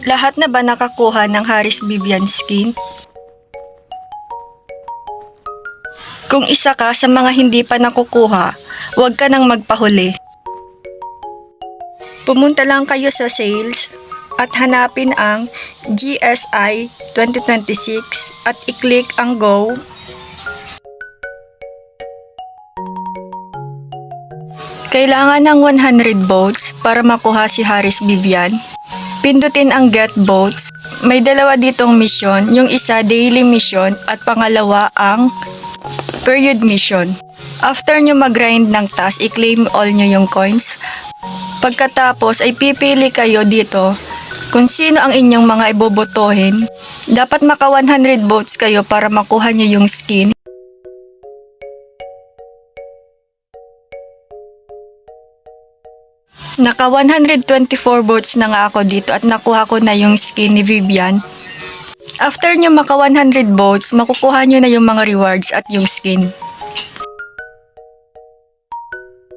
Lahat na ba nakakuha ng Haris Vivian skin? Kung isa ka sa mga hindi pa nakukuha, huwag ka nang magpahuli. Pumunta lang kayo sa sales at hanapin ang GSI 2026 at i-click ang Go. Kailangan ng 100 votes para makuha si Haris Vivian. Pindutin ang Get Votes. May dalawa ditong mission, yung isa daily mission at pangalawa ang period mission. After nyo mag-grind ng task, i-claim all nyo yung coins. Pagkatapos ay pipili kayo dito kung sino ang inyong mga ibobotohin. Dapat maka 100 votes kayo para makuha nyo yung skin. Naka 124 votes na nga ako dito at nakuha ko na yung skin ni Vivian. After nyo maka 100 votes, makukuha nyo na yung mga rewards at yung skin.